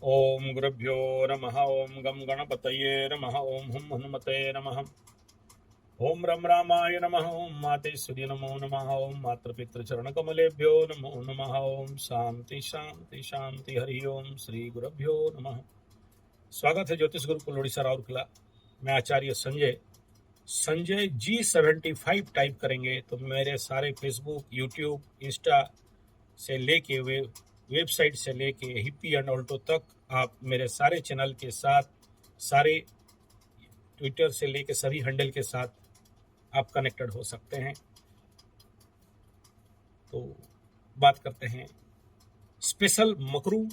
ओम गुरुभ्यो नमः। ओम गम गणपतये नमः। ओम हुम हनुमते नमः। ओम रम रामाय नमः। ओम मातेश्वरी नमो नमः। ओम मातृपितृचरणकमलेभ्यो नमो नमः। ओम शांति शांति शांति। हरि ओम श्री गुरुभ्यो नमः। स्वागत है ज्योतिष गुरुकुल उड़ीसा राउरकेला। मैं आचार्य संजय G75 टाइप करेंगे तो मेरे सारे फेसबुक, यूट्यूब, इंस्टा से लेके वेबसाइट से लेके हिप्पी एंड ऑल्टो तक आप मेरे सारे चैनल के साथ, सारे ट्विटर से लेके सभी हैंडल के साथ आप कनेक्टेड हो सकते हैं। तो बात करते हैं स्पेशल मकरू,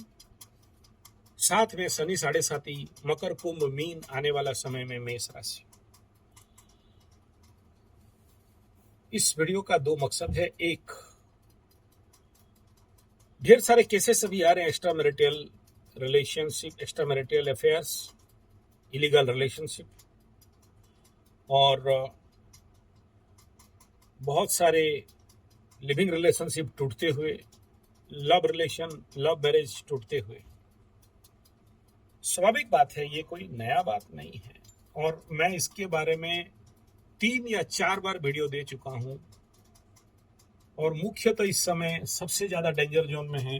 साथ में शनि 7.5, मकर, कुंभ, मीन आने वाला समय में मेष राशि। इस वीडियो का दो मकसद है। एक, ढेर सारे केसेस अभी आ रहे हैं extra marital relationship, extra marital affairs, illegal relationship, और बहुत सारे लिविंग रिलेशनशिप टूटते हुए, लव मैरिज टूटते हुए। स्वाभाविक बात है, ये कोई नया बात नहीं है और मैं इसके बारे में 3 या 4 बार वीडियो दे चुका हूं और मुख्यतः इस समय सबसे ज्यादा डेंजर जोन में है।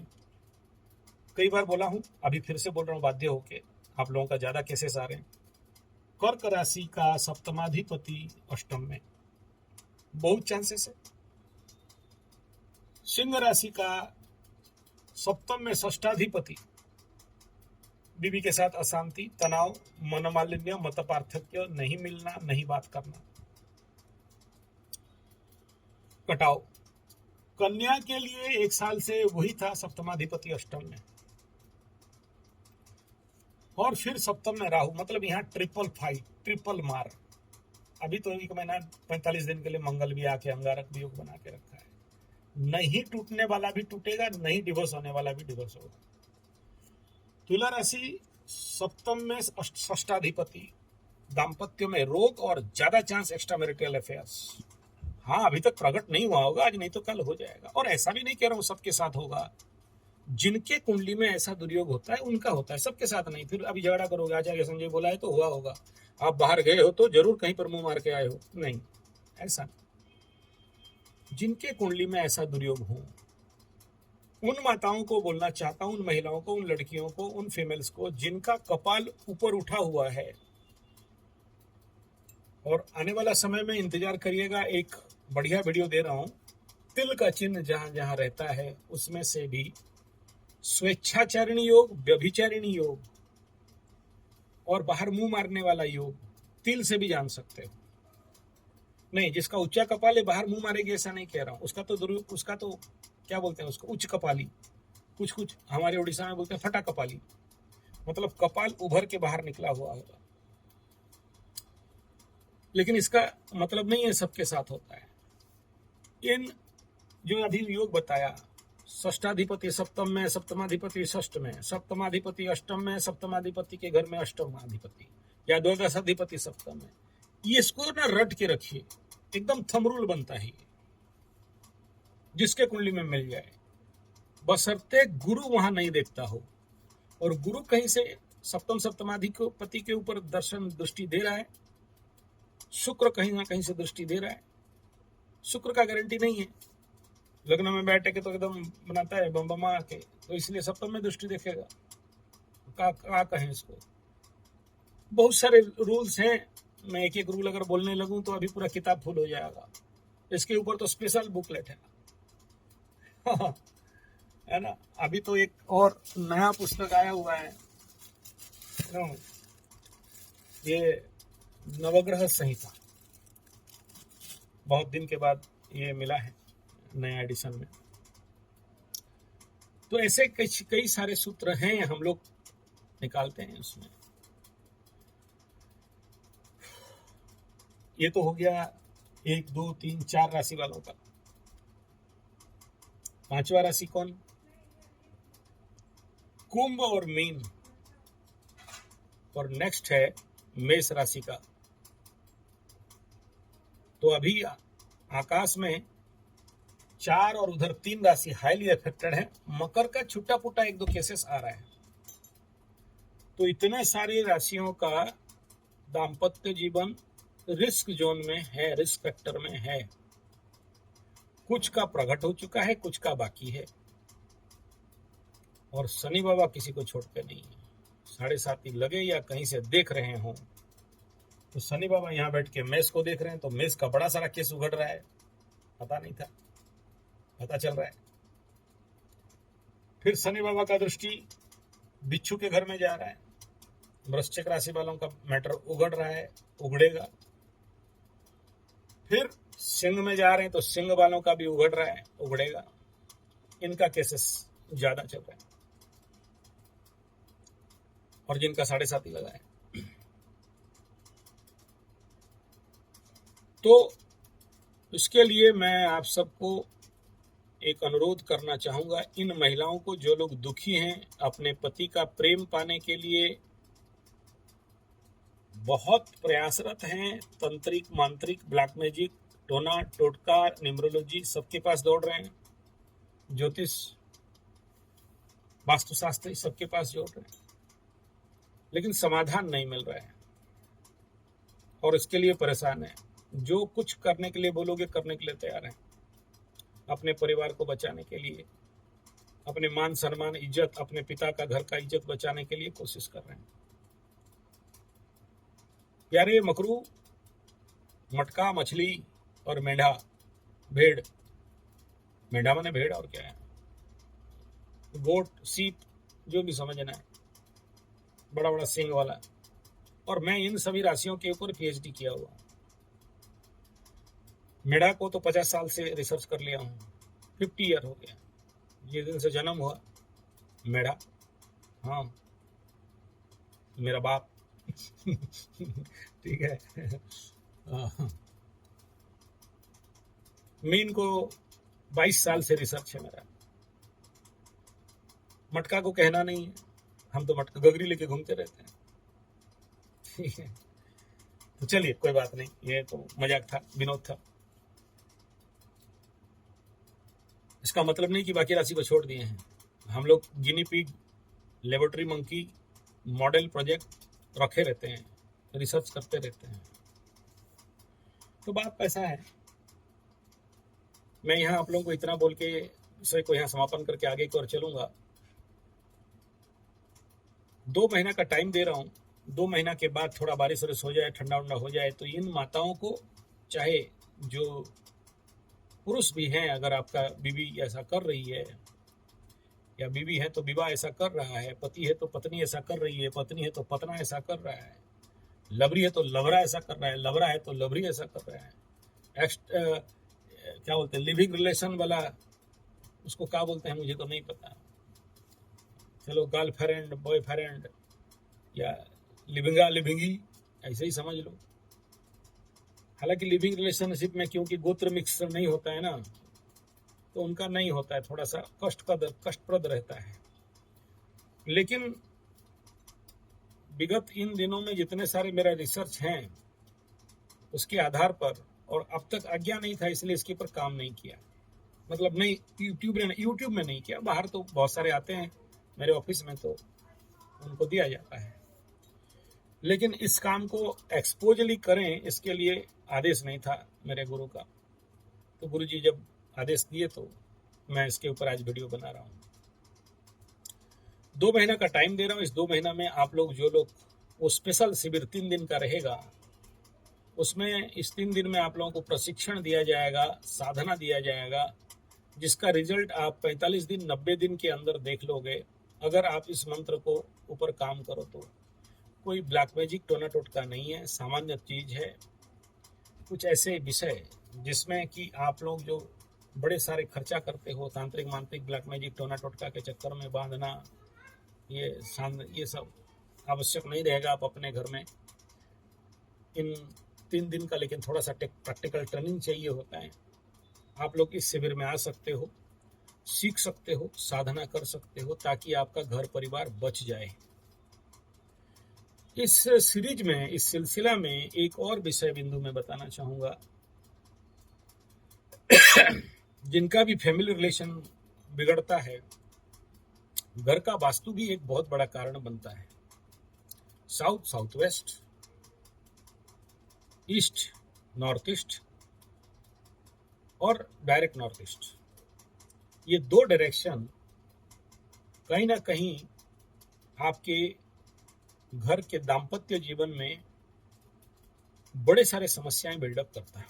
कई बार बोला हूं, अभी फिर से बोल रहा हूं बाध्य होके, आप लोगों का ज्यादा केसेस आ रहे हैं। कर्क राशि का सप्तमाधिपति अष्टम में, बहुत चांसेस है। सिंह राशि का सप्तम में षष्ठाधिपति, बीवी के साथ अशांति, तनाव, मनोमालिन्य, मत पार्थक्य, नहीं मिलना, नहीं बात करना। कटाव। कन्या के लिए 1 साल से वही था सप्तमाधिपति अष्टम में, और फिर सप्तम में राहु, मतलब यहाँ ट्रिपल फाइट, ट्रिपल मार। अभी तो 1 महीना 45 दिन के लिए मंगल भी आके अंगारक भी योग बना के रखा है। नहीं टूटने वाला भी टूटेगा, नहीं डिवोर्स होने वाला भी डिवोर्स होगा। तुला राशि सप्तम में षष्ठाधिपति, दाम्पत्य में रोग और ज्यादा चांस एक्स्ट्रा मैरिटल अफेयर्स। हाँ, अभी तक प्रकट नहीं हुआ होगा, आज नहीं तो कल हो जाएगा। और ऐसा भी नहीं कह रहा हूं सबके साथ होगा, जिनके कुंडली में ऐसा दुर्योग होता है उनका होता है, सबके साथ नहीं। फिर अभी झगड़ा करोगे, आचार्य संजय बोला है तो हुआ होगा, आप बाहर गए हो तो जरूर कहीं पर मुंह मार के आए हो, नहीं, ऐसा नहीं। जिनके कुंडली में ऐसा दुर्योग हो, उन माताओं को बोलना चाहता हूं, उन महिलाओं को, उन लड़कियों को, उन फीमेल्स को जिनका कपाल ऊपर उठा हुआ है, और आने वाला समय में इंतजार करिएगा, एक बढ़िया वीडियो दे रहा हूं। तिल का चिन्ह जहां जहां रहता है उसमें से भी स्वेच्छाचारिणी योग, व्यभिचारिणी योग और बाहर मुंह मारने वाला योग तिल से भी जान सकते हो। नहीं, जिसका ऊंचा कपाल है बाहर मुंह मारेगी ऐसा नहीं कह रहा हूं, उसका तो क्या बोलते हैं उसको, उच्च कपाली, कुछ हमारे उड़ीसा में बोलते हैं फटा कपाली, मतलब कपाल उभर के बाहर निकला हुआ होगा। लेकिन इसका मतलब नहीं है सबके साथ होता है। इन जो अभी योग बताया, षष्ठाधिपति सप्तम में, सप्तमाधिपति षष्ठ में, सप्तमाधिपति अष्टम में, सप्तमाधिपति के घर में अष्टमाधिपति या द्वादशाधिपति सप्तम में, ये इसको ना रट के रखिए, एकदम थंब रूल बनता है ये, जिसके कुंडली में मिल जाए, बशर्ते गुरु वहां नहीं देखता हो। और गुरु कहीं से सप्तमाधिपति के ऊपर दर्शन दृष्टि दे रहा है, शुक्र कहीं ना कहीं से दृष्टि दे रहा है। शुक्र का गारंटी नहीं है, लग्न में बैठे के तो एकदम बनाता है बम के, तो इसलिए सप्तम में दृष्टि देखेगा। क्या कहें इसको, बहुत सारे रूल्स हैं। मैं एक रूल अगर बोलने लगूं तो अभी पूरा किताब फुल हो जाएगा। इसके ऊपर तो स्पेशल बुकलेट है है ना। अभी तो एक और नया पुस्तक आया हुआ है, ये नवग्रह संहिता, बहुत दिन के बाद ये मिला है नया एडिशन में। तो ऐसे कई सारे सूत्र हैं, हम लोग निकालते हैं उसमें। ये तो हो गया 1, 2, 3, 4 राशि वालों का। 5वां राशि कौन? कुंभ और मीन, और नेक्स्ट है मेष राशि का। तो अभी आकाश में 4 और उधर 3 राशि हाईली अफेक्टेड है। मकर का छुट्टा पुट्टा 1-2 केसेस आ रहा है, तो इतने सारी राशियों का दाम्पत्य जीवन रिस्क जोन में है, रिस्क फैक्टर में है। कुछ का प्रकट हो चुका है, कुछ का बाकी है। और शनि बाबा किसी को छोड़ते नहीं है। 7.5 लगे या कहीं से देख रहे हों, तो शनि बाबा यहाँ बैठ के मेष को देख रहे हैं, तो मेष का बड़ा सारा केस उगड़ रहा है, पता नहीं था, पता चल रहा है। फिर शनि बाबा का दृष्टि बिच्छू के घर में जा रहा है, वृश्चिक राशि वालों का मैटर उगड़ रहा है, उगड़ेगा। फिर सिंह में जा रहे हैं, तो सिंह वालों का भी उगड़ रहा है, उगड़ेगा। इनका केसेस ज्यादा चल रहा है, और जिनका 7.5 लगा है। तो इसके लिए मैं आप सबको एक अनुरोध करना चाहूंगा, इन महिलाओं को जो लोग दुखी हैं, अपने पति का प्रेम पाने के लिए बहुत प्रयासरत हैं, तंत्रिक, मांत्रिक, ब्लैक मैजिक, टोना टोटका, न्यूमरोलॉजी सबके पास दौड़ रहे हैं, ज्योतिष, वास्तुशास्त्री सबके पास दौड़ रहे हैं, लेकिन समाधान नहीं मिल रहा है और इसके लिए परेशान है। जो कुछ करने के लिए बोलोगे करने के लिए तैयार हैं, अपने परिवार को बचाने के लिए, अपने मान सम्मान, इज्जत, अपने पिता का घर का इज्जत बचाने के लिए कोशिश कर रहे हैं। प्यारे मकरू, मटका, मछली और मेंढा, भेड़, मेंढा माने भेड़ और क्या है, गोट, सीप, जो भी समझना है, बड़ा बड़ा सिंग वाला। और मैं इन सभी राशियों के ऊपर पीएचडी किया हुआ। मेढा को तो 50 साल से रिसर्च कर लिया हूँ, 50 ईयर हो गया, जिस दिन से जन्म हुआ मेढा, हाँ मेरा बाप ठीक है। मीन को 22 साल से रिसर्च है मेरा। मटका को कहना नहीं है, हम तो मटका गगरी लेके घूमते रहते हैं, ठीक है। तो चलिए कोई बात नहीं, ये तो मजाक था, विनोद था। इसका मतलब नहीं कि बाकी राशि को छोड़ दिए हैं। हम लोग guinea pig, laboratory monkey, model project रखे रहते हैं, रिसर्च करते रहते हैं। तो बात पैसा है। मैं यहाँ आप लोगों को इतना बोल के विषय को यहाँ समापन करके आगे की ओर चलूंगा। 2 महीना का टाइम दे रहा हूँ, 2 महीना के बाद थोड़ा बारिश वारिश हो जाए, ठंडा उंडा हो जाए, तो इन माताओं को, चाहे जो पुरुष भी हैं, अगर आपका बीवी ऐसा कर रही है, या बीवी है तो विवाह ऐसा कर रहा है, पति है तो पत्नी ऐसा कर रही है, पत्नी है तो पतना ऐसा कर रहा है, लवरी है तो लवरा ऐसा कर रहा है, लवरा है तो लवरी ऐसा कर रहा है, क्या बोलते हैं, लिविंग रिलेशन वाला, उसको क्या बोलते हैं मुझे तो नहीं पता, चलो गर्लफ्रेंड, बॉयफ्रेंड, या लिविंगा लिविंगी, ऐसे ही समझ लो। हालांकि लिविंग रिलेशनशिप में क्योंकि गोत्र मिक्स नहीं होता है ना, तो उनका नहीं होता है, थोड़ा सा कष्टप्रद रहता है। लेकिन विगत इन दिनों में जितने सारे मेरा रिसर्च हैं, उसके आधार पर, और अब तक आज्ञा नहीं था इसलिए इसके ऊपर काम नहीं किया, मतलब नहीं यूट्यूब में नहीं किया। बाहर तो बहुत सारे आते हैं मेरे ऑफिस में, तो उनको दिया जाता है, लेकिन इस काम को एक्सपोजली करें इसके लिए आदेश नहीं था मेरे गुरु का। तो गुरु जी जब आदेश दिए तो मैं इसके ऊपर आज वीडियो बना रहा हूँ। 2 महीना का टाइम दे रहा हूँ। इस 2 महीना में आप लोग, जो लोग, वो स्पेशल शिविर 3 दिन का रहेगा, उसमें इस 3 दिन में आप लोगों को प्रशिक्षण दिया जाएगा, साधना दिया जाएगा, जिसका रिजल्ट आप 45 दिन 90 दिन के अंदर देख लोगे, अगर आप इस मंत्र को ऊपर काम करो तो। कोई ब्लैक मैजिक, टोना टोटका नहीं है, सामान्य चीज है। कुछ ऐसे विषय जिसमें कि आप लोग जो बड़े सारे खर्चा करते हो, तांत्रिक, मांत्रिक, ब्लैक मैजिक, टोना टोटका के चक्कर में बांधना, ये सब आवश्यक नहीं रहेगा। आप अपने घर में इन 3 दिन का, लेकिन थोड़ा सा प्रैक्टिकल ट्रेनिंग चाहिए होता है। आप लोग इस शिविर में आ सकते हो, सीख सकते हो, साधना कर सकते हो, ताकि आपका घर परिवार बच जाए। इस सीरीज में, इस सिलसिला में एक और विषय बिंदु में बताना चाहूंगा। जिनका भी फैमिली रिलेशन बिगड़ता है, घर का वास्तु भी एक बहुत बड़ा कारण बनता है। South south west, east north east और डायरेक्ट नॉर्थ ईस्ट। ये दो डायरेक्शन कहीं ना कहीं आपके घर के दाम्पत्य जीवन में बड़े सारे समस्याएं बिल्डअप करता है।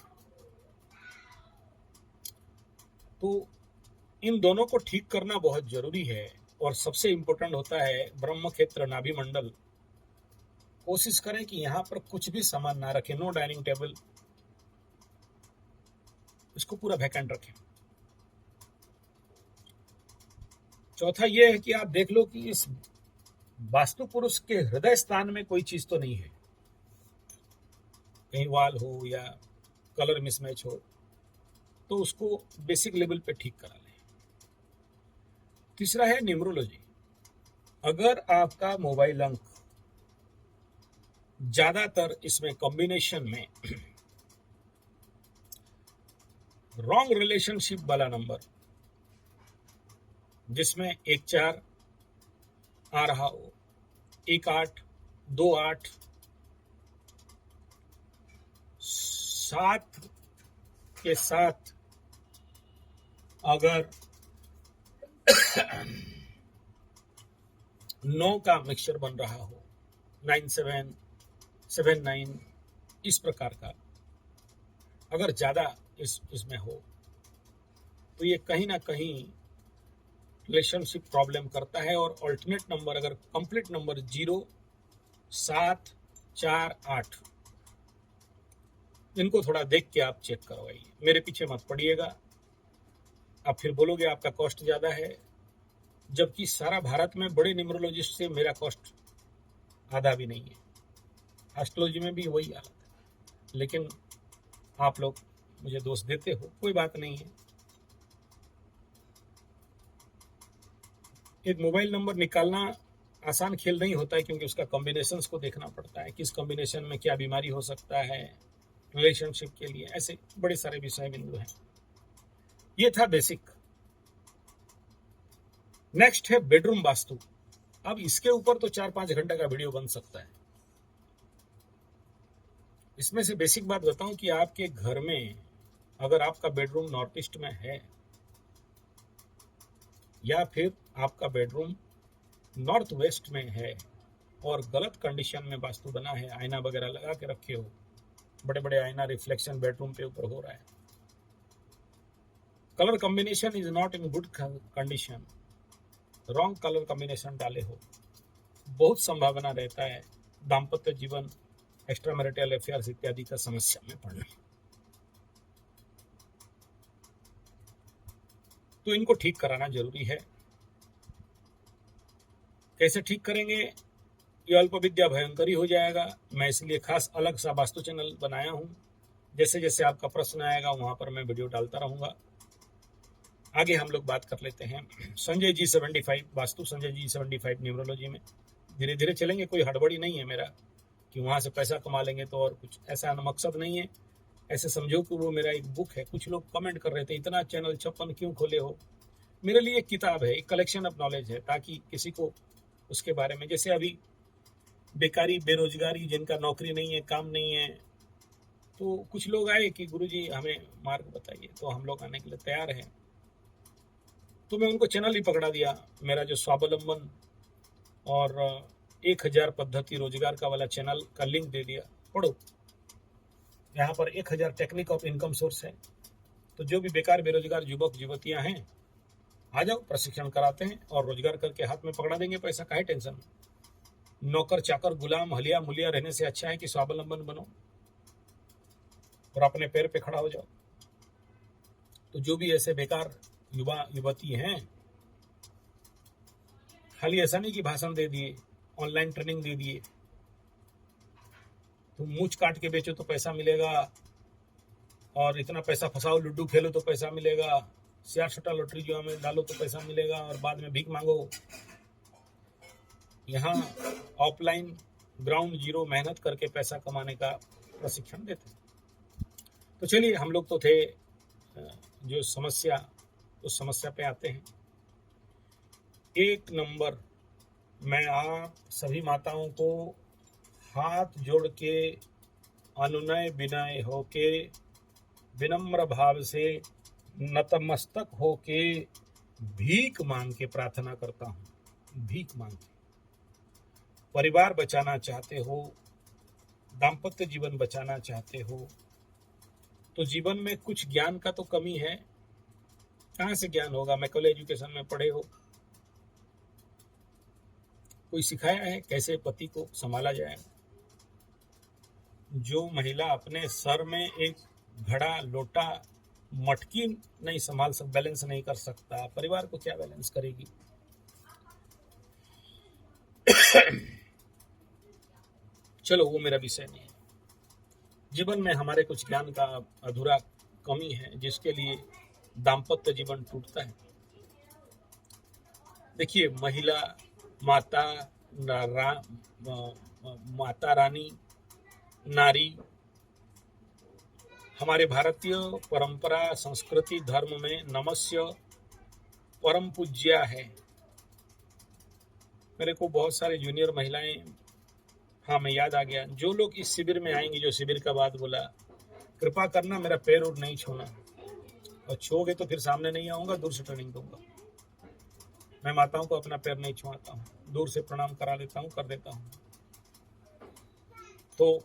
तो इन दोनों को ठीक करना बहुत जरूरी है और सबसे इंपॉर्टेंट होता है ब्रह्म क्षेत्र नाभि मंडल। कोशिश करें कि यहां पर कुछ भी सामान ना रखें, नो डाइनिंग टेबल, इसको पूरा वैकेंट रखें। चौथा यह है कि आप देख लो कि इस वास्तु पुरुष के हृदय स्थान में कोई चीज तो नहीं है, कहीं वाल हो या कलर मिसमैच हो, तो उसको बेसिक लेवल पे ठीक करा लें। तीसरा है न्यूमरोलॉजी। अगर आपका मोबाइल अंक ज्यादातर इसमें कॉम्बिनेशन में रॉन्ग रिलेशनशिप वाला नंबर, जिसमें 1-4 आ रहा हो, 1-8, 2-8, 7 के साथ अगर 9 का मिक्सचर बन रहा हो, 9-7, 7-9, इस प्रकार का अगर ज्यादा इसमें हो, तो ये कहीं ना कहीं रिलेशनशिप प्रॉब्लम करता है। और ऑल्टरनेट नंबर अगर कंप्लीट नंबर 0, 7, 4, 8, इनको थोड़ा देख के आप चेक करवाइए। मेरे पीछे मत पड़िएगा, आप फिर बोलोगे आपका कॉस्ट ज्यादा है, जबकि सारा भारत में बड़े न्यूमरोलॉजिस्ट से मेरा कॉस्ट आधा भी नहीं है। एस्ट्रोलॉजी में भी वही हालत है, लेकिन आप लोग मुझे दोष देते हो, कोई बात नहीं है। एक मोबाइल नंबर निकालना आसान खेल नहीं होता है, क्योंकि उसका कॉम्बिनेशंस को देखना पड़ता है, किस कॉम्बिनेशन में क्या बीमारी हो सकता है रिलेशनशिप के लिए, ऐसे बड़े सारे विषय बिंदु हैं। ये था बेसिक। नेक्स्ट है बेडरूम वास्तु। अब इसके ऊपर तो 4-5 घंटे का वीडियो बन सकता है। इसमें से बेसिक बात बताऊं कि आपके घर में अगर आपका बेडरूम नॉर्थ ईस्ट में है या फिर आपका बेडरूम नॉर्थ वेस्ट में है और गलत कंडीशन में वास्तु बना है, आईना वगैरह लगा के रखे हो, बड़े बड़े आईना रिफ्लेक्शन बेडरूम पे ऊपर हो रहा है, colour combination is not in good condition, wrong colour combination डाले हो, बहुत संभावना रहता है दाम्पत्य जीवन, एक्स्ट्रा मैरिटल अफेयर्स इत्यादि का समस्या में पड़ना। तो इनको ठीक कराना जरूरी है। कैसे ठीक करेंगे? ये अल्प विद्या भयंकरी हो जाएगा। मैं इसलिए खास अलग सा वास्तु चैनल बनाया हूं। जैसे जैसे आपका प्रश्न आएगा वहां पर मैं वीडियो डालता रहूंगा। आगे हम लोग बात कर लेते हैं संजय जी 75 वास्तु, संजय जी 75 न्यूमरोलॉजी में। धीरे धीरे चलेंगे, कोई हड़बड़ी नहीं है मेरा कि वहां से पैसा कमा लेंगे तो और कुछ ऐसा मकसद नहीं है। ऐसे समझो कि वो मेरा एक बुक है। कुछ लोग कमेंट कर रहे थे इतना चैनल 56 क्यों खोले हो। मेरे लिए एक किताब है, एक कलेक्शन ऑफ नॉलेज है, ताकि किसी को उसके बारे में, जैसे अभी बेकारी बेरोजगारी, जिनका नौकरी नहीं है, काम नहीं है, तो कुछ लोग आए कि गुरुजी हमें मार्ग बताइए, तो हम लोग आने के लिए तैयार हैं। तो मैं उनको चैनल ही पकड़ा दिया, मेरा जो स्वावलंबन और 1000 पद्धति रोजगार का वाला चैनल का लिंक दे दिया, पढ़ो। यहाँ पर 1000 टेक्निक ऑफ इनकम सोर्स है। तो जो भी बेकार बेरोजगार युवक युवतियां हैं, आ जाओ, प्रशिक्षण कराते हैं और रोजगार करके हाथ में पकड़ा देंगे पैसा। काहे टेंशन? नौकर चाकर गुलाम हलिया मुलिया रहने से अच्छा है कि स्वावलंबन बनो और अपने पैर पे खड़ा हो जाओ। तो जो भी ऐसे बेकार युवा युवती हैं, खाली ऐसा नहीं कि भाषण दे दिए, ऑनलाइन ट्रेनिंग दे दिए, तुम मूछ काट के बेचो तो पैसा मिलेगा, और इतना पैसा फंसाओ, लुड्डू खेलो तो पैसा मिलेगा, शेयर सट्टा लॉटरी जो हमें डालो तो पैसा मिलेगा, और बाद में भीख मांगो। यहाँ ऑफलाइन ग्राउंड जीरो मेहनत करके पैसा कमाने का प्रशिक्षण देते हैं। तो चलिए, हम लोग तो थे जो समस्या, उस समस्या पे आते हैं। 1 नंबर मैं आप सभी माताओं को हाथ जोड़ के अनुनय विनय होके विनम्र भाव से नतमस्तक होके भीख मांग के प्रार्थना करता हूँ। भीख मांग के परिवार बचाना चाहते हो, दाम्पत्य जीवन बचाना चाहते हो, तो जीवन में कुछ ज्ञान का तो कमी है। कहाँ से ज्ञान होगा? मैकल एजुकेशन में पढ़े हो, कोई सिखाया है कैसे पति को संभाला जाए? जो महिला अपने सर में एक घड़ा, लोटा, मटकी नहीं संभाल सक, बैलेंस नहीं कर सकता, परिवार को क्या बैलेंस करेगी? चलो, वो मेरा विषय नहीं है। जीवन में हमारे कुछ ज्ञान का अधूरा कमी है, जिसके लिए दाम्पत्य जीवन टूटता है। देखिए, महिला माता रानी, नारी हमारे भारतीय परंपरा, संस्कृति, धर्म में नमस्य परम पूज्या है। मेरे को बहुत सारे जूनियर महिलाएं, हाँ मैं याद आ गया, जो लोग इस शिविर में आएंगे, जो शिविर का बात बोला, कृपा करना मेरा पैर और नहीं छूना, और छूओगे तो फिर सामने नहीं आऊंगा, दूर से ट्रेनिंग दूंगा। मैं माताओं को अपना पैर नहीं छुआता हूँ, दूर से प्रणाम करा देता हूँ, कर देता हूँ। तो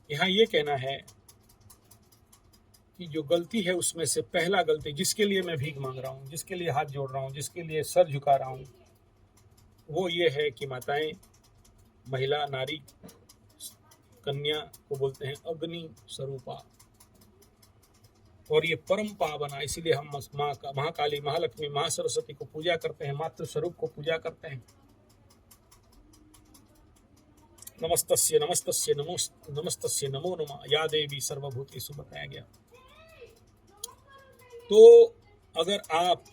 यहाँ ये कहना है कि जो गलती है उसमें से पहला गलती, जिसके लिए मैं भीख मांग रहा हूँ, जिसके लिए हाथ जोड़ रहा हूँ, जिसके लिए सर झुका रहा हूँ, वो ये है कि माताएं, महिला, नारी, कन्या को बोलते हैं अग्नि स्वरूपा, और ये परम पावना। इसीलिए हम महाकाली, महालक्ष्मी, महासरस्वती को पूजा करते हैं, मातृ स्वरूप को पूजा करते हैं। नमस्तस्य नमस्तस्य नमस्तस्य नमो नमः या देवी सर्वभूतेषु बताया गया। तो अगर आप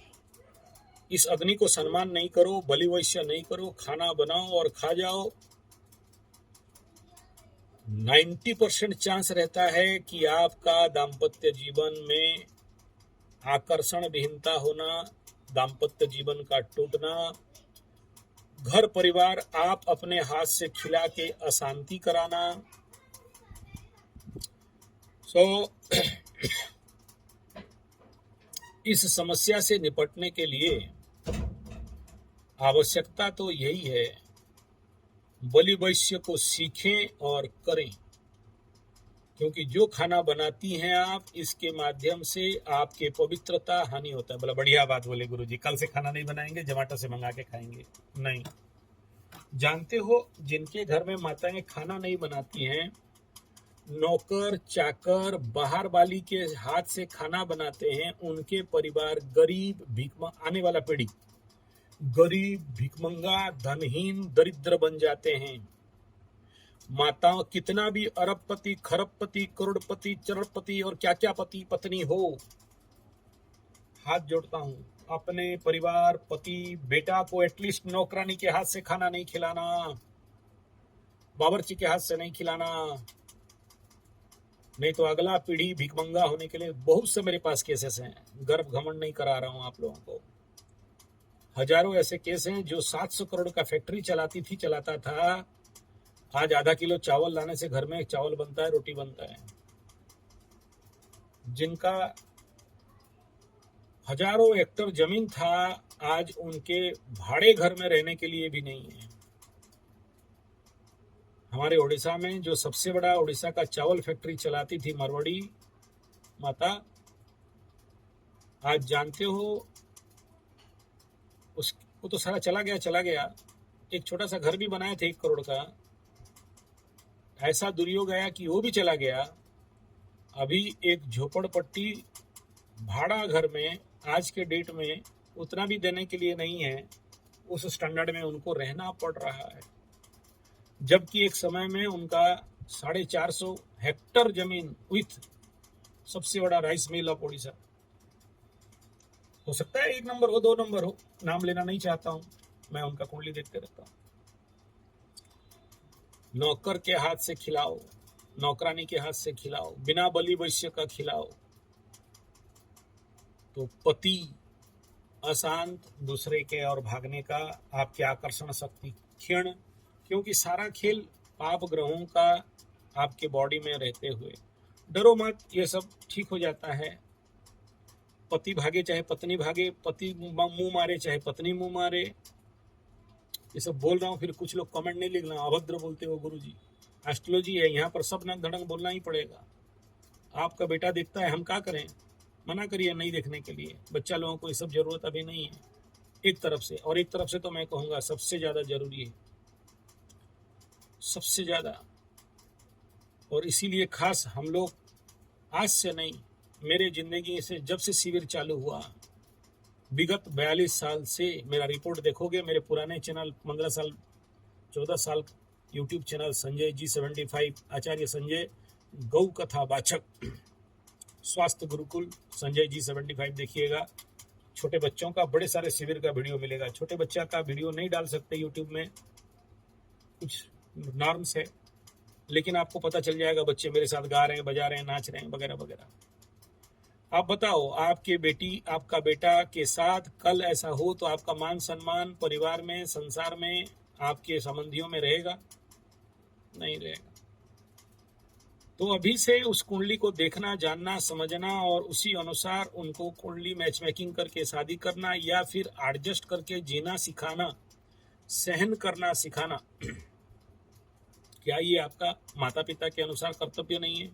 इस अग्नि को सम्मान नहीं करो, बलि वैश्य नहीं करो, खाना बनाओ और खा जाओ, 90% चांस रहता है कि आपका दाम्पत्य जीवन में आकर्षण विहीनता होना, दाम्पत्य जीवन का टूटना, घर परिवार आप अपने हाथ से खिला के अशांति कराना। इस समस्या से निपटने के लिए आवश्यकता तो यही है, बलि वैश्य को सीखें और करें, क्योंकि जो खाना बनाती हैं आप, इसके माध्यम से आपके पवित्रता हानि होता है। बोला बढ़िया बात बोले गुरुजी, कल से खाना नहीं बनाएंगे, जोमेटो से मंगा के खाएंगे। नहीं, जानते हो, जिनके घर में माताएं खाना नहीं बनाती हैं, नौकर चाकर बाहर वाली के हाथ से खाना बनाते हैं, उनके परिवार गरीब, आने वाला पीढ़ी गरीब, भिखमंगा, धनहीन, दरिद्र बन जाते हैं। माताओं कितना भी अरबपति, खरबपति, करोड़पति, चरणपति और क्या क्या पति पत्नी हो, हाथ जोड़ता हूं, अपने परिवार, पति, बेटा को एटलीस्ट नौकरानी के हाथ से खाना नहीं खिलाना, बावर्ची के हाथ से नहीं खिलाना, नहीं तो अगला पीढ़ी भिखमंगा होने के लिए। बहुत से मेरे पास केसेस हैं, गर्व घमंड नहीं करा रहा हूं आप लोगों को। हजारों ऐसे केस हैं, जो 700 करोड़ का फैक्ट्री चलाता था, आज आधा किलो चावल लाने से घर में चावल बनता है, रोटी बनता है। जिनका हजारों हेक्टर जमीन था, आज उनके भाड़े घर में रहने के लिए भी नहीं है। हमारे उड़ीसा में जो सबसे बड़ा उड़ीसा का चावल फैक्ट्री चलाती थी, मारवाड़ी माता, आज जानते हो उसको तो सारा चला गया। एक छोटा सा घर भी बनाए थे 1 करोड़ का, ऐसा दुर्योग आया कि वो भी चला गया। अभी एक झोपड़पट्टी भाड़ा घर में आज के डेट में उतना भी देने के लिए नहीं है, उस स्टैंडर्ड में उनको रहना पड़ रहा है। जबकि एक समय में उनका 450 हेक्टर जमीन विथ सबसे बड़ा राइस मिल ऑफ ओडिशा, हो सकता है 1 नंबर हो, 2 नंबर हो, नाम लेना नहीं चाहता हूं, मैं उनका कुंडली देखते रहता हूं। नौकर के हाथ से खिलाओ, नौकरानी के हाथ से खिलाओ, बिना बलि वैश्य का खिलाओ, तो पति अशांत, दूसरे के और भागने का आपके आकर्षण शक्ति क्षीण, क्योंकि सारा खेल पाप ग्रहों का आपके बॉडी में रहते हुए। डरो मत, ये सब ठीक हो जाता है। पति भागे चाहे पत्नी भागे, पति मुंह मारे चाहे पत्नी मुंह मारे। ये सब बोल रहा हूँ, फिर कुछ लोग कमेंट नहीं लिखना अभद्र बोलते हो गुरुजी। एस्ट्रोलॉजी है, यहाँ पर सब नंग धड़ंग बोलना ही पड़ेगा। आपका बेटा देखता है, हम क्या करें, मना करिए नहीं देखने के लिए। बच्चा लोगों को ये सब जरूरत अभी नहीं है एक तरफ से, और एक तरफ से तो मैं कहूँगा सबसे ज़्यादा जरूरी है, सबसे ज़्यादा। और इसीलिए खास हम लोग आज से नहीं, मेरे जिंदगी से जब से शिविर चालू हुआ, विगत 42 साल से, मेरा रिपोर्ट देखोगे, मेरे पुराने चैनल 15 साल 14 साल यूट्यूब चैनल संजय G75, आचार्य संजय गौ कथा वाचक स्वास्थ्य गुरुकुल संजय G75 देखिएगा। छोटे बच्चों का बड़े सारे शिविर का वीडियो मिलेगा। छोटे बच्चा का वीडियो नहीं डाल सकते यूट्यूब में, कुछ नॉर्म्स है, लेकिन आपको पता चल जाएगा बच्चे मेरे साथ गा रहे हैं, बजा रहे हैं, नाच रहे हैं वगैरह वगैरह। आप बताओ, आपके बेटी आपका बेटा के साथ कल ऐसा हो तो आपका मान सम्मान परिवार में, संसार में, आपके संबंधियों में रहेगा? नहीं रहेगा। तो अभी से उस कुंडली को देखना, जानना, समझना और उसी अनुसार उनको कुंडली मैच मेकिंग करके शादी करना, या फिर एडजस्ट करके जीना सिखाना, सहन करना सिखाना, क्या ये आपका माता पिता के अनुसार कर्तव्य नहीं है?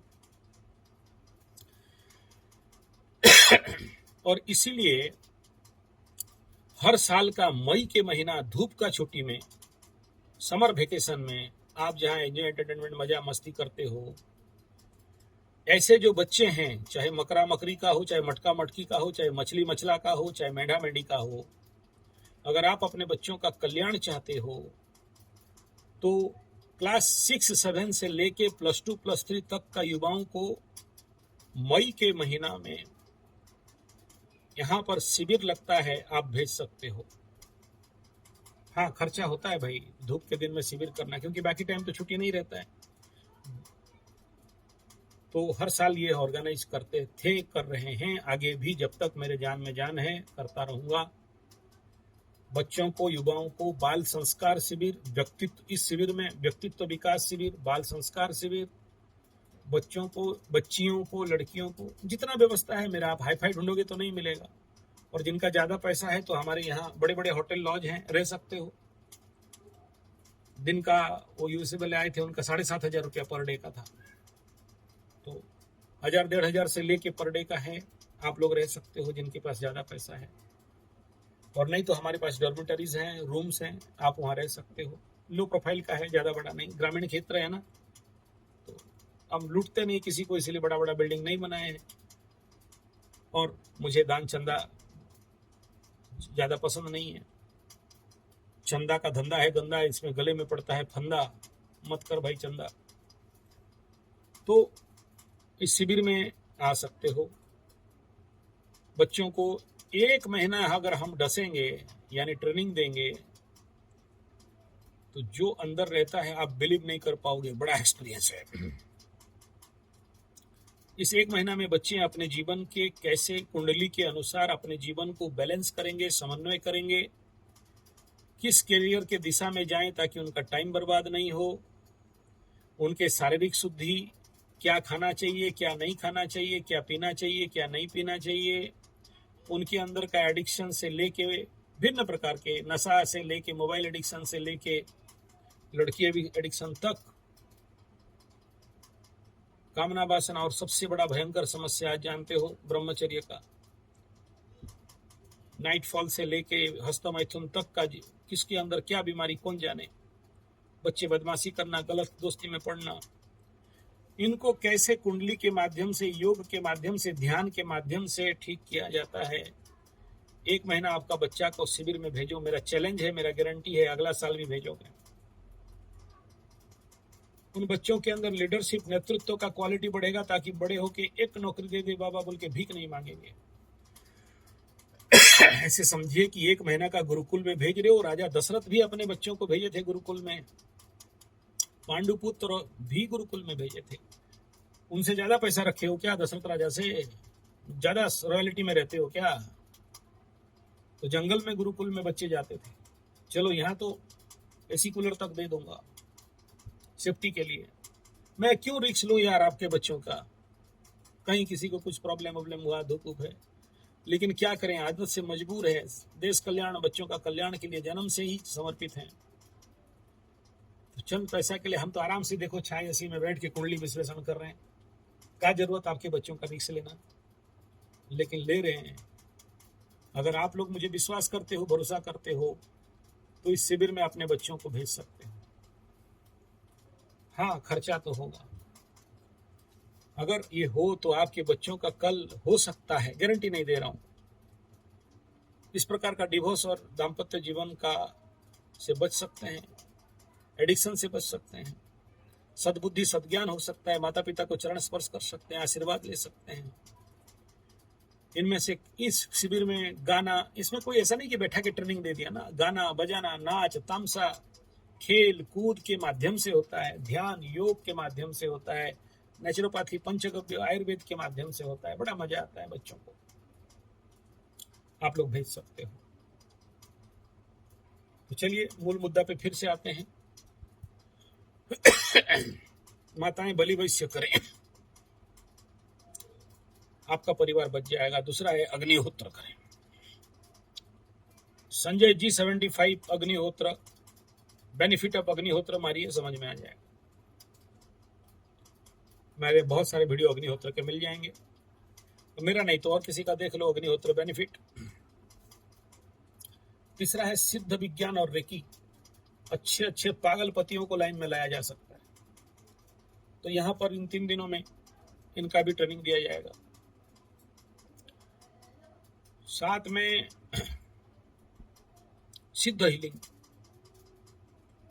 और इसीलिए हर साल का मई के महीना धूप का छुट्टी में, समर वेकेशन में, आप जहां एंजॉय एंटरटेनमेंट मजा मस्ती करते हो, ऐसे जो बच्चे हैं, चाहे मकरा मकरी का हो, चाहे मटका मटकी का हो, चाहे मछली मछला का हो, चाहे मेढा मेढी का हो, अगर आप अपने बच्चों का कल्याण चाहते हो तो क्लास 6-7 से लेके +2 +3 तक का युवाओं को मई के महीना में यहाँ पर शिविर लगता है, आप भेज सकते हो। हाँ, खर्चा होता है भाई धूप के दिन में शिविर करना, क्योंकि बाकी टाइम तो छुट्टी नहीं रहता है। तो हर साल ये ऑर्गेनाइज करते थे, कर रहे हैं, आगे भी जब तक मेरे जान में जान है करता रहूंगा। बच्चों को, युवाओं को बाल संस्कार शिविर, व्यक्तित्व, इस शिविर में व्यक्तित्व विकास शिविर, बाल संस्कार शिविर, बच्चों को, बच्चियों को, लड़कियों को, जितना व्यवस्था है मेरा। आप हाई फाई ढूंढोगे तो नहीं मिलेगा। और जिनका ज्यादा पैसा है तो हमारे यहाँ बड़े बड़े होटल लॉज हैं, रह सकते हो। दिन का वो यूएसए वाले आए थे, उनका 7,500 रुपया पर डे का था, तो 1,000-1,500 से लेके पर डे का है। आप लोग रह सकते हो जिनके पास ज्यादा पैसा है, और नहीं तो हमारे पास डॉर्मेटरीज हैं, रूम्स हैं, आप वहाँ रह सकते हो। लो प्रोफाइल का है, ज्यादा बड़ा नहीं, ग्रामीण क्षेत्र है ना, तो हम लूटते नहीं किसी को, इसलिए बड़ा बड़ा बिल्डिंग नहीं बनाए हैं। और मुझे दान चंदा ज्यादा पसंद नहीं है। चंदा का धंधा है गंदा, इसमें गले में पड़ता है फंदा, मत कर भाई चंदा। तो इस शिविर में आ सकते हो। बच्चों को 1 महीना अगर हम डसेंगे, यानी ट्रेनिंग देंगे, तो जो अंदर रहता है आप बिलीव नहीं कर पाओगे, बड़ा एक्सपीरियंस है। इस 1 महीना में बच्चे अपने जीवन के कैसे कुंडली के अनुसार अपने जीवन को बैलेंस करेंगे, समन्वय करेंगे, किस करियर के दिशा में जाएं ताकि उनका टाइम बर्बाद नहीं हो, उनके शारीरिक शुद्धि, क्या खाना चाहिए, क्या नहीं खाना चाहिए, क्या पीना चाहिए, क्या नहीं पीना चाहिए, उनके अंदर का एडिक्शन से लेके भिन्न प्रकार के, नशा से लेके मोबाइल एडिक्शन से लेके लड़की एडिक्शन तक, कामना वासना, और सबसे बड़ा भयंकर समस्या आज जानते हो ब्रह्मचर्य का, नाइटफॉल से लेके हस्तमैथुन तक का, किसके अंदर क्या बीमारी कौन जाने। बच्चे बदमाशी करना, गलत दोस्ती में पड़ना, इनको कैसे कुंडली के माध्यम से, योग के माध्यम से, ध्यान के माध्यम से ठीक किया जाता है। 1 महीना आपका बच्चा को शिविर में भेजो, मेरा चैलेंज है, मेरा गारंटी है, अगला साल भी भेजोगे। उन बच्चों के अंदर लीडरशिप, नेतृत्व का क्वालिटी बढ़ेगा, ताकि बड़े होके एक नौकरी दे दे बाबा बोल के भीख नहीं मांगेंगे। ऐसे समझिए कि 1 महीना का गुरुकुल में भेज रहे हो। राजा दशरथ भी अपने बच्चों को भेजे थे गुरुकुल में, पांडुपुत्र भी गुरुकुल में भेजे थे। उनसे ज्यादा पैसा रखे हो क्या दशरथ राजा से? ज्यादा रॉयल्टी में रहते हो क्या? तो जंगल में गुरुकुल में बच्चे जाते थे। चलो यहाँ तो एसी कूलर तक दे दूंगा, सेफ्टी के लिए। मैं क्यों रिस्क लूं यार आपके बच्चों का, कहीं किसी को कुछ प्रॉब्लम हुआ, धूप है, लेकिन क्या करें, आदत से मजबूर है। देश कल्याण, बच्चों का कल्याण के लिए जन्म से ही समर्पित हैं। तो चंद पैसा के लिए हम तो आराम से देखो छाई एसी में बैठ के कुंडली विश्लेषण कर रहे हैं। क्या जरूरत आपके बच्चों का रिस्क लेना, लेकिन ले रहे हैं। अगर आप लोग मुझे विश्वास करते हो, भरोसा करते हो, तो इस शिविर में अपने बच्चों को भेज सकते हो। हाँ, खर्चा तो होगा। अगर ये हो तो आपके बच्चों का कल हो सकता है, गारंटी नहीं दे रहा हूं, इस प्रकार का डिवोर्स और दाम्पत्य जीवन का से बच सकते हैं, एडिक्शन से बच सकते हैं, सद्बुद्धि सद्ज्ञान हो सकता है, माता पिता को चरण स्पर्श कर सकते हैं, आशीर्वाद ले सकते हैं। इनमें से इस शिविर में गाना, इसमें कोई ऐसा नहीं कि बैठा के ट्रेनिंग दे दिया ना, गाना बजाना, नाच तमसा, खेल कूद के माध्यम से होता है, ध्यान योग के माध्यम से होता है, नेचुरोपैथी पंचगव्य आयुर्वेद के माध्यम से होता है। बड़ा मजा आता है बच्चों को, आप लोग भेज सकते हो। तो चलिए मूल मुद्दा पे फिर से आते हैं। माताएं बलि वैश्य करें, आपका परिवार बच जाएगा। दूसरा है अग्निहोत्र करें। संजय जी 75 अग्निहोत्र, बेनिफिट ऑफ अग्निहोत्र मारिए, समझ में आ जाएगा। मेरे बहुत सारे वीडियो अग्निहोत्र के मिल जाएंगे, तो मेरा नहीं तो और किसी का देख लो, अग्निहोत्र बेनिफिट। तीसरा है सिद्ध विज्ञान और रेकी, अच्छे अच्छे पागलपतियों को लाइन में लाया जा सकता है। तो यहां पर इन 3 दिनों में इनका भी ट्रेनिंग दिया जाएगा। साथ में सिद्ध हीलिंग,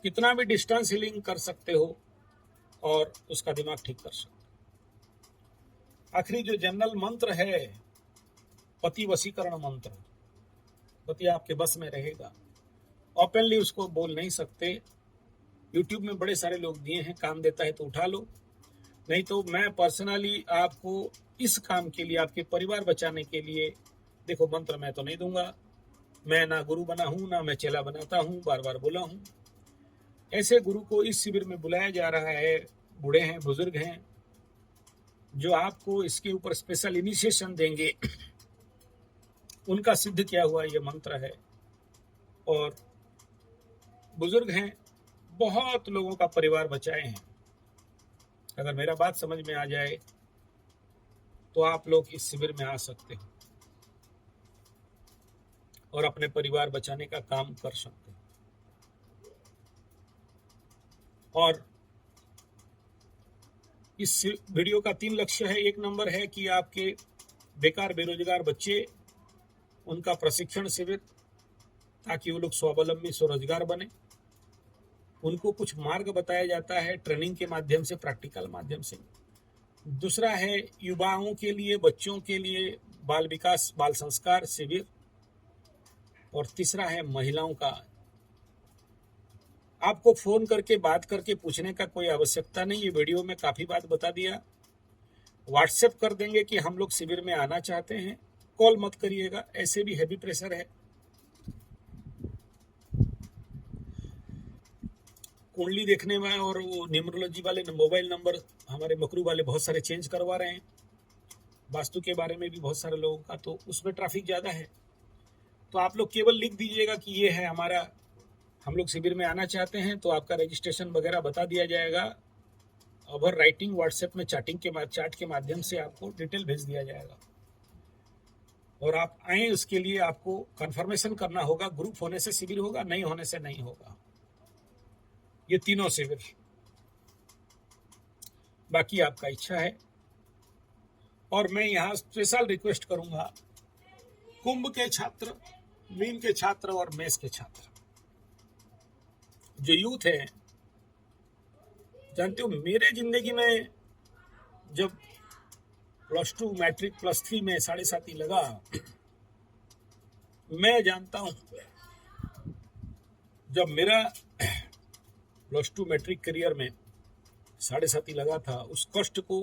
कितना भी डिस्टेंस हीलिंग कर सकते हो और उसका दिमाग ठीक कर सकते हो। आखिरी जो जनरल मंत्र है, पति वशीकरण मंत्र, पति आपके बस में रहेगा। ओपनली उसको बोल नहीं सकते, यूट्यूब में बड़े सारे लोग दिए हैं, काम देता है तो उठा लो, नहीं तो मैं पर्सनली आपको इस काम के लिए, आपके परिवार बचाने के लिए, देखो मंत्र मैं तो नहीं दूंगा, मैं ना गुरु बना हूं, ना मैं चेला बनाता हूं, बार बार बोला हूं। ऐसे गुरु को इस शिविर में बुलाया जा रहा है, बूढ़े हैं, बुजुर्ग हैं, जो आपको इसके ऊपर स्पेशल इनिशिएशन देंगे। उनका सिद्ध किया हुआ ये मंत्र है, और बुजुर्ग हैं, बहुत लोगों का परिवार बचाए हैं। अगर मेरा बात समझ में आ जाए तो आप लोग इस शिविर में आ सकते हो और अपने परिवार बचाने का काम कर सकते हो। और इस वीडियो का 3 लक्ष्य है। 1 नंबर है कि आपके बेकार बेरोजगार बच्चे, उनका प्रशिक्षण शिविर, ताकि वो लोग स्वावलंबी स्वरोजगार बने। उनको कुछ मार्ग बताया जाता है ट्रेनिंग के माध्यम से, प्रैक्टिकल माध्यम से। दूसरा है युवाओं के लिए, बच्चों के लिए बाल विकास, बाल संस्कार शिविर। और तीसरा है महिलाओं का। आपको फोन करके बात करके पूछने का कोई आवश्यकता नहीं, ये वीडियो में काफी बात बता दिया। व्हाट्सएप कर देंगे कि हम लोग शिविर में आना चाहते हैं, कॉल मत करिएगा, ऐसे भी हैवी प्रेशर है। कुंडली देखने में और वो न्यूमरोलॉजी वाले मोबाइल नंबर हमारे मकरू वाले बहुत सारे चेंज करवा रहे हैं। वास्तु के बारे में भी बहुत सारे लोगों का, तो उसमें ट्रैफिक ज्यादा है। तो आप लोग केवल लिख दीजिएगा कि ये है हमारा, हम लोग शिविर में आना चाहते हैं, तो आपका रजिस्ट्रेशन वगैरह बता दिया जाएगा। ओवर राइटिंग व्हाट्सएप में चैट के माध्यम से आपको डिटेल भेज दिया जाएगा, और आप आए, उसके लिए आपको कंफर्मेशन करना होगा। ग्रुप होने से शिविर होगा, नहीं होने से नहीं होगा। ये तीनों शिविर, बाकी आपका इच्छा है। और मैं यहाँ स्पेशल रिक्वेस्ट करूंगा, कुंभ के छात्र, मीन के छात्र और मेष के छात्र, जो यूथ है, जानते हो मेरे जिंदगी में जब +2 मैट्रिक +3 में 7.5 लगा, मैं जानता हूं जब मेरा +2 मैट्रिक करियर में 7.5 लगा था, उस कष्ट को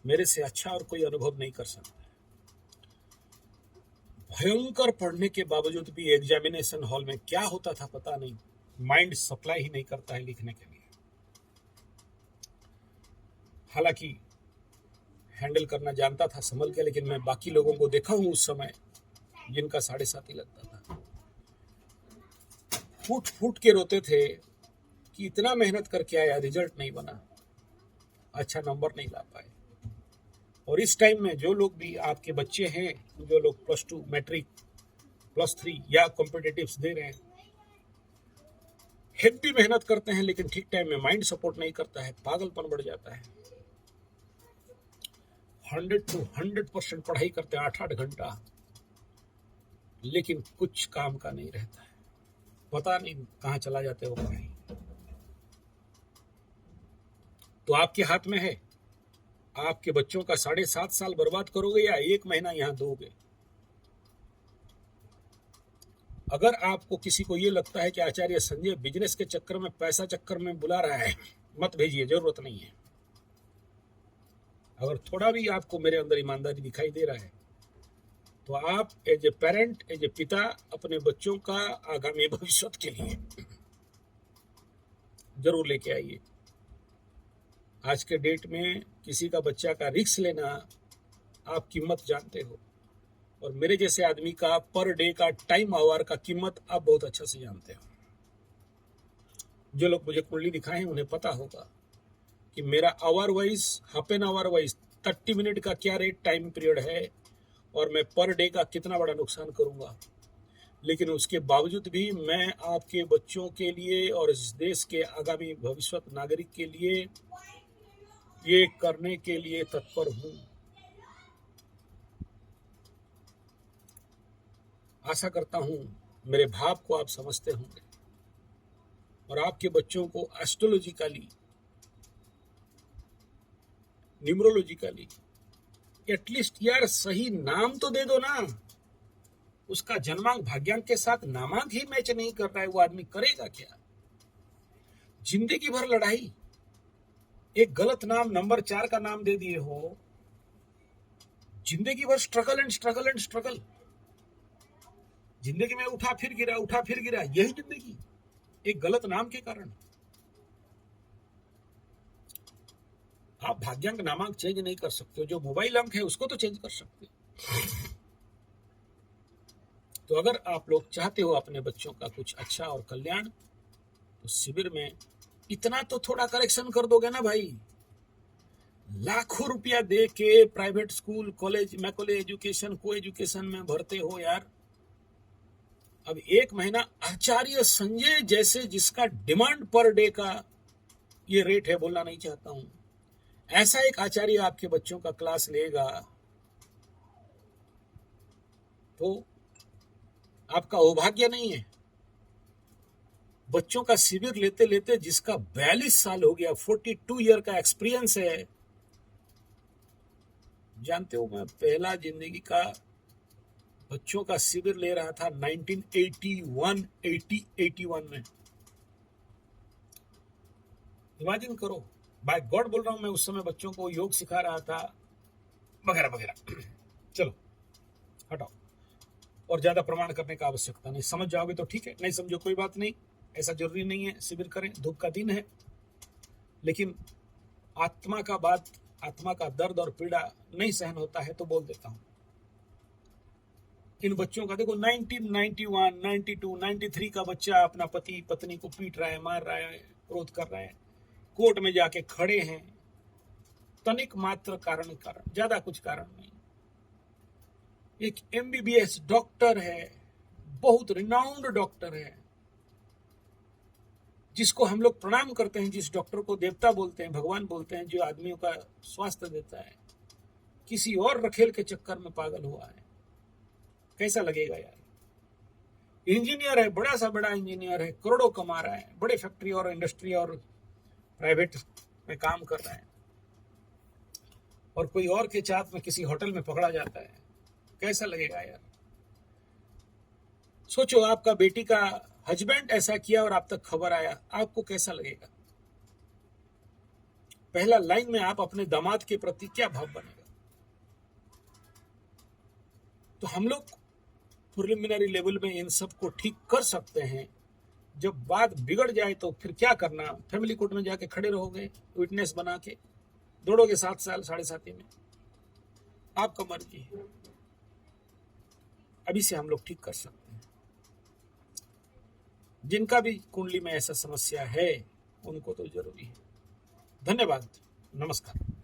मेरे से अच्छा और कोई अनुभव नहीं कर सकता। भयंकर पढ़ने के बावजूद भी एग्जामिनेशन हॉल में क्या होता था पता नहीं, माइंड सप्लाई ही नहीं करता है लिखने के लिए। हालांकि हैंडल करना जानता था संभल के, लेकिन मैं बाकी लोगों को देखा हूं उस समय जिनका 7.5 ही लगता था, फूट फूट के रोते थे कि इतना मेहनत करके आया, रिजल्ट नहीं बना, अच्छा नंबर नहीं ला पाए। और इस टाइम में जो लोग भी आपके बच्चे हैं, जो लोग +2 मैट्रिक +3 या कॉम्पिटिटिव्स दे रहे हैं, हेवी मेहनत करते हैं लेकिन ठीक टाइम में माइंड सपोर्ट नहीं करता है, पागलपन बढ़ जाता है। 100 to 100% पढ़ाई करते हैं 8-8 घंटा, लेकिन कुछ काम का नहीं रहता है, पता नहीं कहाँ चला जाते वो पढ़ाई। तो आपके हाथ में है, आपके बच्चों का 7.5 साल बर्बाद करोगे या 1 महीना यहाँ दोगे। अगर आपको किसी को ये लगता है कि आचार्य संजय बिजनेस के चक्कर में, पैसा चक्कर में बुला रहा है, मत भेजिए, जरूरत नहीं है। अगर थोड़ा भी आपको मेरे अंदर ईमानदारी दिखाई दे रहा है तो आप as a parent, as a पिता, अपने बच्चों का आगामी भविष्य के लिए जरूर लेके आइए। आज के डेट में किसी का बच्चा का रिस्क लेना आप कीमत जानते हो, और मेरे जैसे आदमी का पर डे का टाइम आवर का कीमत आप बहुत अच्छा से जानते हो। जो लोग मुझे कुंडली दिखाएं उन्हें पता होगा कि मेरा hour wise, half an hour wise 30 minute का क्या रेट टाइम पीरियड है, और मैं पर डे का कितना बड़ा नुकसान करूंगा। लेकिन उसके बावजूद भी मैं आपके बच्चों के लिए और इस देश के आगामी भविष्य नागरिक के लिए ये करने के लिए तत्पर हूं। आशा करता हूं मेरे भाव को आप समझते होंगे और आपके बच्चों को एस्ट्रोलॉजिकली, न्यूमरोलॉजिकली एटलीस्ट यार सही नाम तो दे दो ना। उसका जन्मांक भाग्यांक के साथ नामांक ही मैच नहीं कर रहा है, वो आदमी करेगा क्या? जिंदगी भर लड़ाई, एक गलत नाम, नंबर 4 का नाम दे दिए हो, जिंदगी भर struggle and struggle and struggle. जिंदगी में उठा फिर गिरा, उठा फिर गिरा, यही जिंदगी एक गलत नाम के कारण। आप भाग्यांक नामांक चेंज नहीं कर सकते हो, जो मोबाइल अंक है उसको तो चेंज कर सकते हो। तो अगर आप लोग चाहते हो अपने बच्चों का कुछ अच्छा और कल्याण, तो शिविर में इतना तो थोड़ा करेक्शन कर दोगे ना भाई। लाखों रुपया दे के private school, college, Macaulay education, को एजुकेशन में भरते हो यार। अब 1 महीना आचार्य संजय जैसे, जिसका डिमांड पर डे का ये रेट है, बोलना नहीं चाहता हूं, ऐसा एक आचार्य आपके बच्चों का क्लास लेगा तो आपका सौभाग्य नहीं है। बच्चों का शिविर लेते लेते जिसका 42 साल हो गया, 42 ईयर का एक्सपीरियंस है। जानते हो, मैं पहला जिंदगी का बच्चों का शिविर ले रहा था 1981 में। इमेजिन करो, बाय गॉड बोल रहा हूं, मैं उस समय बच्चों को योग सिखा रहा था वगैरह वगैरह। चलो हटाओ, और ज्यादा प्रमाण करने का आवश्यकता नहीं। समझ जाओगे तो ठीक है, नहीं समझो कोई बात नहीं, ऐसा जरूरी नहीं है। शिविर करें, धूप का दिन है, लेकिन आत्मा का बात, आत्मा का दर्द और पीड़ा नहीं सहन होता है तो बोल देता हूं। इन बच्चों का देखो, 1991, 92, 93 का बच्चा अपना पति पत्नी को पीट रहा है, मार रहा है, क्रोध कर रहा है, कोर्ट में जाके खड़े हैं, तनिक मात्र कारण, ज्यादा कुछ कारण नहीं। एक MBBS डॉक्टर है, बहुत रिनाउंड डॉक्टर है, जिसको हम लोग प्रणाम करते हैं, जिस डॉक्टर को देवता बोलते हैं, भगवान बोलते हैं, जो आदमियों का स्वास्थ्य देता है, किसी और रखेल के चक्कर में पागल हुआ है। कैसा लगेगा यार? इंजीनियर है, बड़ा सा बड़ा इंजीनियर है, करोड़ों कमा रहा है, बड़े फैक्ट्री और इंडस्ट्री और प्राइवेट में काम कर रहा है, और कोई और के चाहत में किसी होटल में पकड़ा जाता है। कैसा लगेगा यार? सोचो, आपका बेटी का हस्बैंड ऐसा किया और आप तक खबर आया, आपको कैसा लगेगा? पहला लाइन में आप अपने दामाद के प्रति क्या भाव बनेगा? तो हम लोग प्रिलिमिनरी लेवल में इन सब को ठीक कर सकते हैं। जब बात बिगड़ जाए तो फिर क्या करना? फैमिली कोर्ट में जाके खड़े रहोगे विटनेस बना के? दौड़ोगे 7 साल 7.5 में, आपका मर्जी है। अभी से हम लोग ठीक कर सकते हैं। जिनका भी कुंडली में ऐसा समस्या है उनको तो जरूरी है। धन्यवाद, नमस्कार।